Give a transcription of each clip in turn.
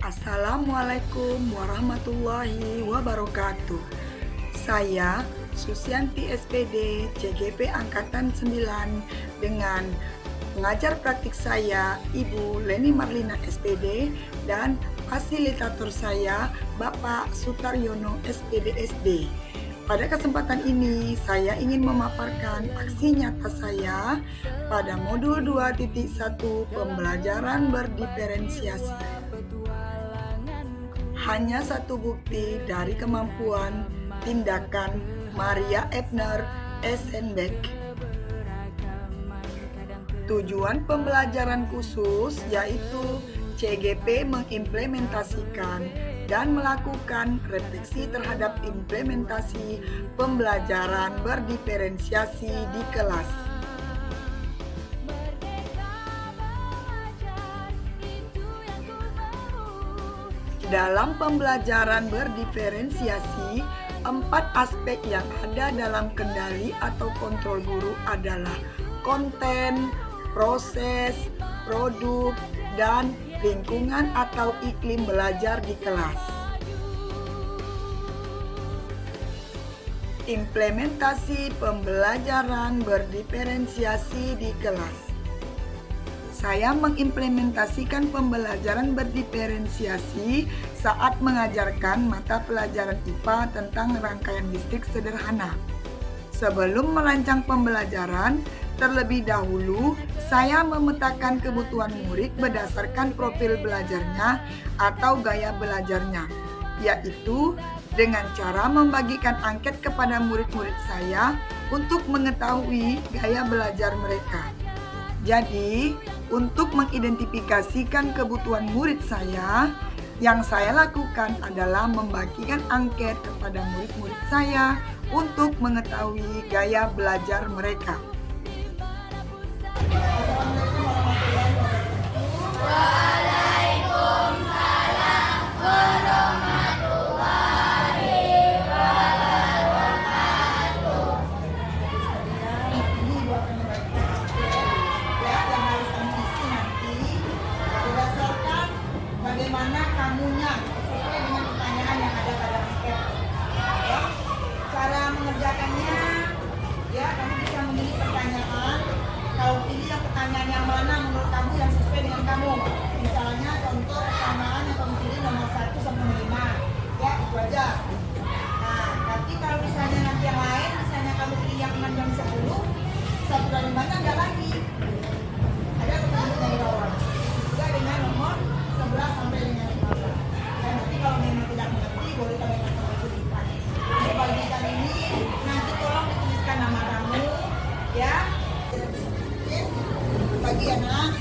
Assalamualaikum warahmatullahi wabarakatuh. Saya Susianti SPD CGP Angkatan 9 dengan pengajar praktik saya Ibu Leni Marlina SPD dan fasilitator saya Bapak Sutaryono SPD SD. Pada kesempatan ini, saya ingin memaparkan aksi nyata saya pada modul 2.1 pembelajaran berdiferensiasi. Hanya satu bukti dari kemampuan tindakan Maria Ebner Eisenbeck. Tujuan pembelajaran khusus yaitu CGP mengimplementasikan dan melakukan refleksi terhadap implementasi pembelajaran berdiferensiasi di kelas. Dalam pembelajaran berdiferensiasi, 4 aspek yang ada dalam kendali atau kontrol guru adalah konten, proses, produk, dan lingkungan atau iklim belajar di kelas. Implementasi pembelajaran berdiferensiasi di kelas. Saya mengimplementasikan pembelajaran berdiferensiasi saat mengajarkan mata pelajaran IPA tentang rangkaian listrik sederhana. Sebelum merancang pembelajaran, terlebih dahulu saya memetakan kebutuhan murid berdasarkan profil belajarnya atau gaya belajarnya, yaitu dengan cara membagikan angket kepada murid-murid saya untuk mengetahui gaya belajar mereka. Jadi, untuk mengidentifikasikan kebutuhan murid saya, yang saya lakukan adalah membagikan angket kepada murid-murid saya untuk mengetahui gaya belajar mereka. Waalaikumsalam warahmatullahi wabarakatuh. Ini buat ya, yang harus kamu isi nanti berdasarkan bagaimana kamunya sesuai dengan pertanyaan yang ada pada angket. Ya, cara mengerjakannya, ya kamu bisa memilih pertanyaan. Kalau pilih yang pertanyaan yang mana menurut kamu yang sesuai dengan kamu. Misalnya contoh pertanyaan yang kamu pilih nomor 1 sampai 5. Ya, itu aja. Nah, tapi kalau misalnya nanti yang lain, misalnya kamu pilih yang 6 dan 10, 1 dan 5 nya ada lagi. Ada pertanyaan dari bawah. Juga dengan nomor 11 sampai dengan 15. Dan nanti kalau memang tidak mengerti, boleh tanyakan sama tulisan. Jadi bagikan ini, nanti tolong dituliskan nama kamu, ya. Bagi anak.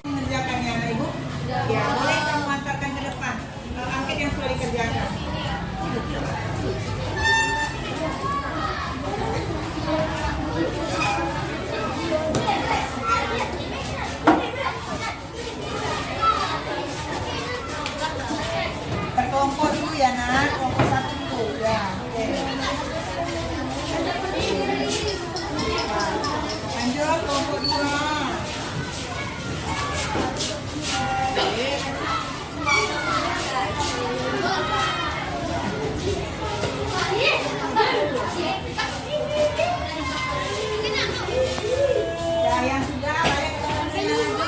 Mengerjakannya, Anak Ibu? Ya, boleh kamu antarkan ke depan angket yang sudah dikerjakan. Berkelompok dulu ya, Nak. Kelompok 1 dulu. Ya, oke. Lanjut, kelompok 2. Ya, yang sudah balik ke tempatnya lagi.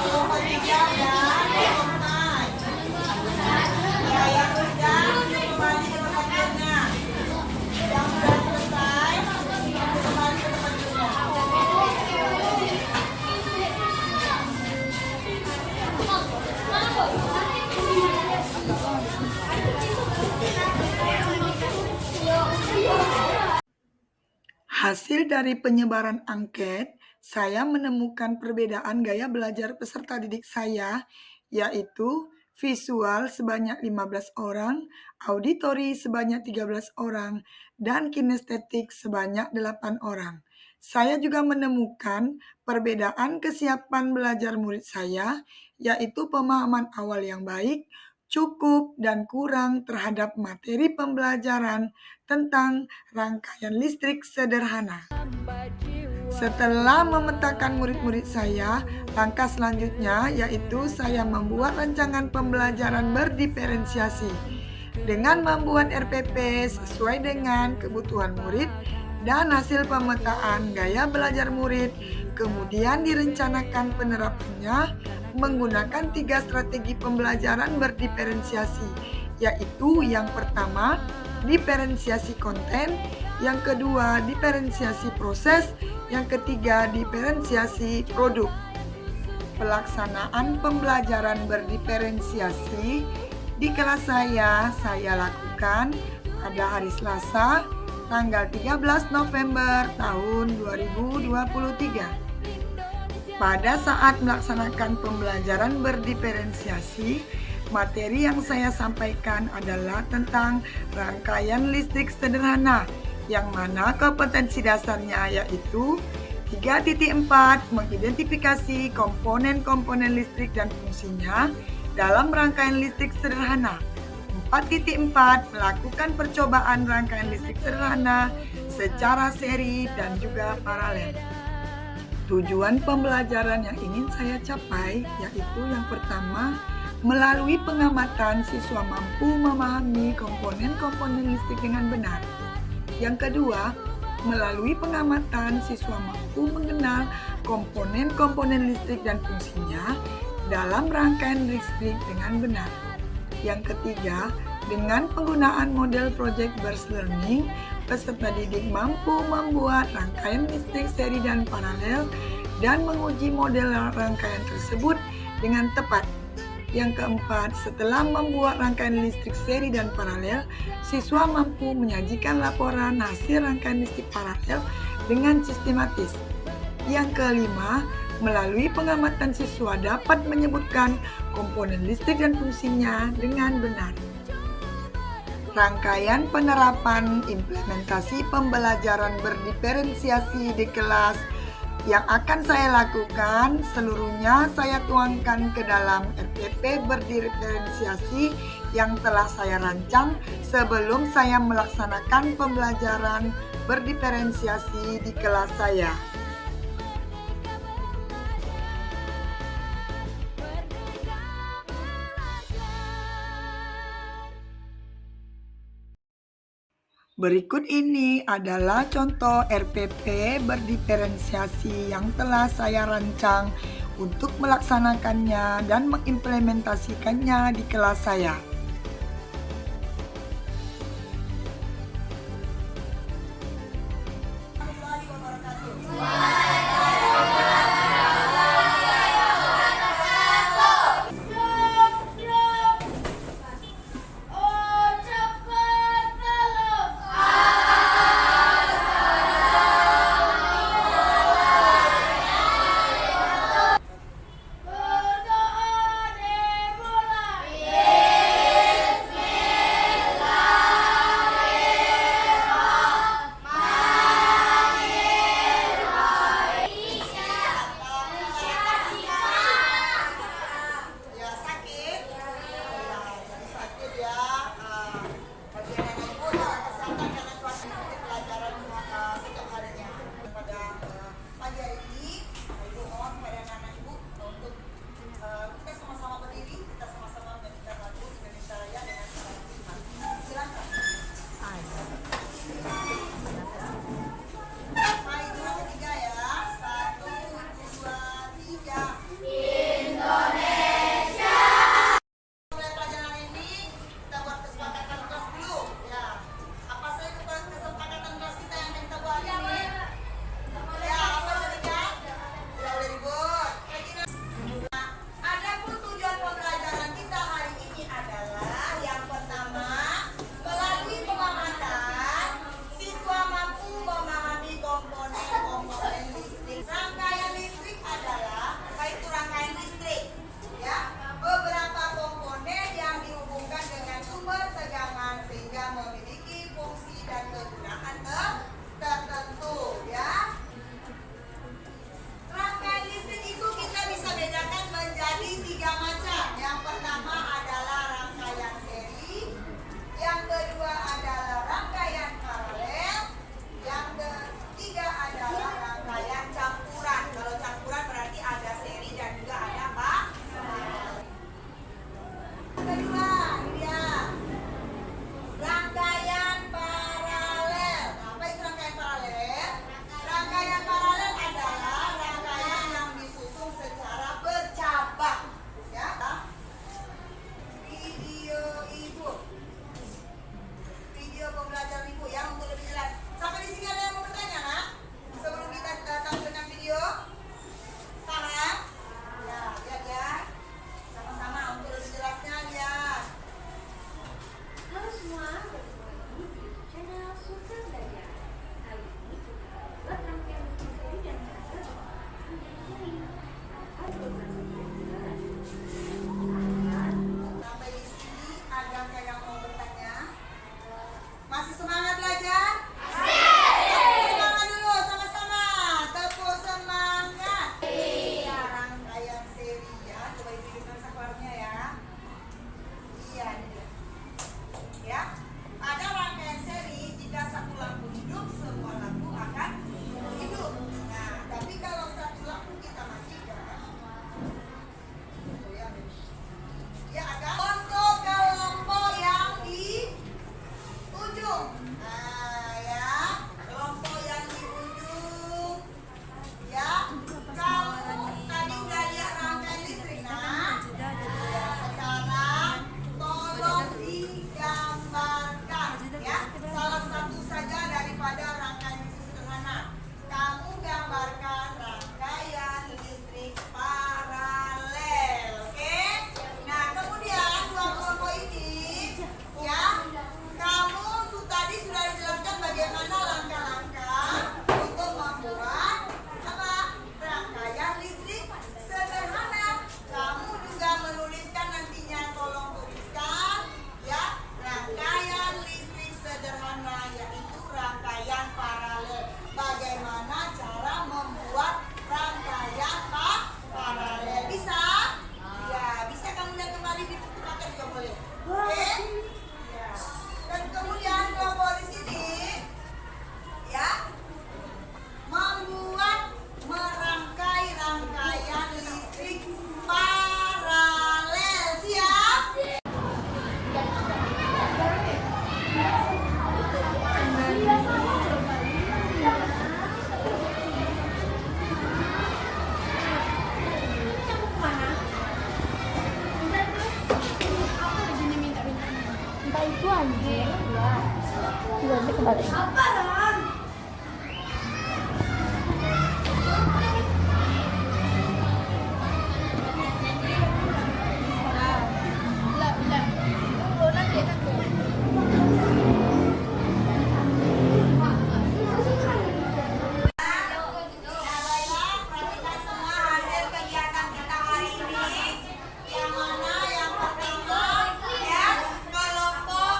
Kelompok 3 ya, selesai. Ya, yang sudah kembali ke tempat duduknya. Yang sudah selesai, kembali ke tempat duduknya. Hasil dari penyebaran angket saya menemukan perbedaan gaya belajar peserta didik saya, yaitu visual sebanyak 15 orang, auditori sebanyak 13 orang, dan kinestetik sebanyak 8 orang. Saya juga menemukan perbedaan kesiapan belajar murid saya, yaitu pemahaman awal yang baik, cukup, dan kurang terhadap materi pembelajaran tentang rangkaian listrik sederhana. Setelah memetakan murid-murid saya, langkah selanjutnya yaitu saya membuat rancangan pembelajaran berdiferensiasi dengan membuat RPP sesuai dengan kebutuhan murid dan hasil pemetaan gaya belajar murid. Kemudian direncanakan penerapannya menggunakan 3 strategi pembelajaran berdiferensiasi, yaitu yang pertama, diferensiasi konten, yang kedua, diferensiasi proses, yang ketiga, diferensiasi produk. Pelaksanaan pembelajaran berdiferensiasi di kelas saya lakukan pada hari Selasa, tanggal 13 November tahun 2023. Pada saat melaksanakan pembelajaran berdiferensiasi, materi yang saya sampaikan adalah tentang rangkaian listrik sederhana, yang mana kompetensi dasarnya yaitu 3.4 mengidentifikasi komponen-komponen listrik dan fungsinya dalam rangkaian listrik sederhana. 4.4 melakukan percobaan rangkaian listrik sederhana secara seri dan juga paralel. Tujuan pembelajaran yang ingin saya capai yaitu yang pertama, melalui pengamatan siswa mampu memahami komponen-komponen listrik dengan benar. Yang kedua, melalui pengamatan siswa mampu mengenal komponen-komponen listrik dan fungsinya dalam rangkaian listrik dengan benar. Yang ketiga, dengan penggunaan model project based learning, peserta didik mampu membuat rangkaian listrik seri dan paralel dan menguji model rangkaian tersebut dengan tepat. Yang keempat, setelah membuat rangkaian listrik seri dan paralel, siswa mampu menyajikan laporan hasil rangkaian listrik paralel dengan sistematis. Yang kelima, melalui pengamatan siswa dapat menyebutkan komponen listrik dan fungsinya dengan benar. Rangkaian penerapan implementasi pembelajaran berdiferensiasi di kelas yang akan saya lakukan seluruhnya saya tuangkan ke dalam RPP berdiferensiasi yang telah saya rancang sebelum saya melaksanakan pembelajaran berdiferensiasi di kelas saya. Berikut ini adalah contoh RPP berdiferensiasi yang telah saya rancang untuk melaksanakannya dan mengimplementasikannya di kelas saya. sederhana, yaitu rangkaian paralel. Bagaimana cara membuat rangkaian paralel? Bisa? Ya, bisa kamu lihat kembali di buku paket juga boleh. Oke? Ya. Dan kemudian kelompok di sini, ya, membuat merangkai rangkaian listrik paralel. Siap? Entah itu anjing. Ya. Nanti kembali. Baiklah, perhatikan semua hasil kegiatan kita hari ini. Yang mana yang pertama, ya, kelompok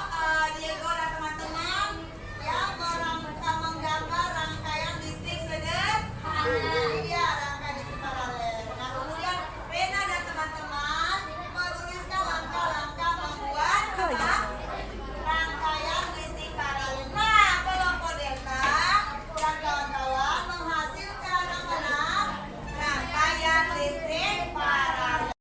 Diego dan teman-teman yang menggambar rangkaian listrik sederhana. Ini dia rangkaian listrik paralel. Nah, kemudian Rena dan teman-teman menuliskan langkah-langkah membuat rangkaian listrik paralel. Nah, kelompok Delta dan kawan-kawan menghasilkan yang mana? Rangkaian listrik paralel.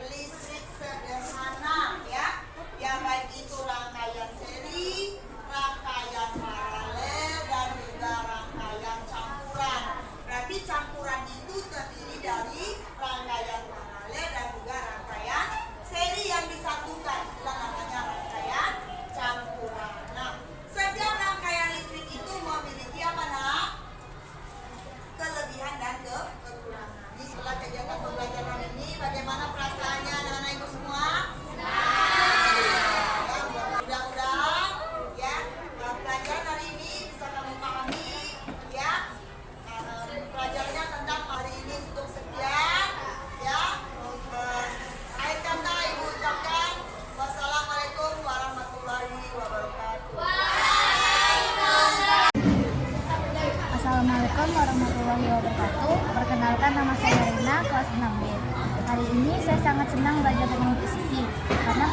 Listrik sederhana, ya, yang baik itu rangkaian seri, rangkaian paralel, dan juga rangkaian campuran. Berarti campuran itu terdiri dari rangkaian paralel dan juga rangkaian seri yang disatukan. Itulah namanya rangkaian campuran. Nah, setiap rangkaian listrik itu memiliki apa, nak? Kelebihan dan kekurangan. Di setelah kegiatan pembelajaran ini, bagaimana perasaannya anak-anak ibu semua? Ya, mudah-mudahan ya pelajaran hari ini bisa kamu pahami, ya. Pelajarannya tentang hari ini cukup sekian, ya. Akhir kata ibu ucapkan wassalamualaikum warahmatullahi wabarakatuh. Assalamualaikum warahmatullahi wabarakatuh. Perkenalkan, nama saya Rina, kelas 6B. Hari ini saya sangat senang belajar dengan Bu Sisi karena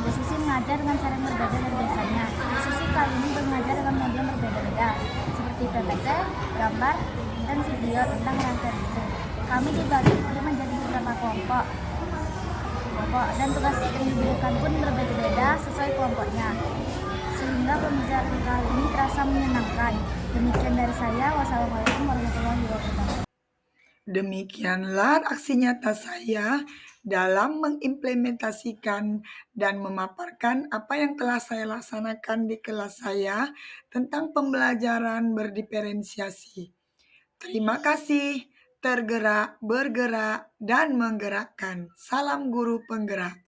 Bu Sisi mengajar dengan cara yang berbeda dari biasanya. Bu Sisi kali ini mengajar dengan media yang berbeda-beda seperti PPT, gambar, dan video tentang rangkaian listrik. Kami dibagi menjadi beberapa kelompok dan tugas yang diberikan pun berbeda-beda sesuai kelompoknya, sehingga pembelajaran kali ini terasa menyenangkan. Demikian dari saya. Wassalamualaikum warahmatullahi wabarakatuh. Demikianlah aksi nyata saya dalam mengimplementasikan dan memaparkan apa yang telah saya laksanakan di kelas saya tentang pembelajaran berdiferensiasi. Terima kasih. Tergerak, bergerak, dan menggerakkan. Salam guru penggerak.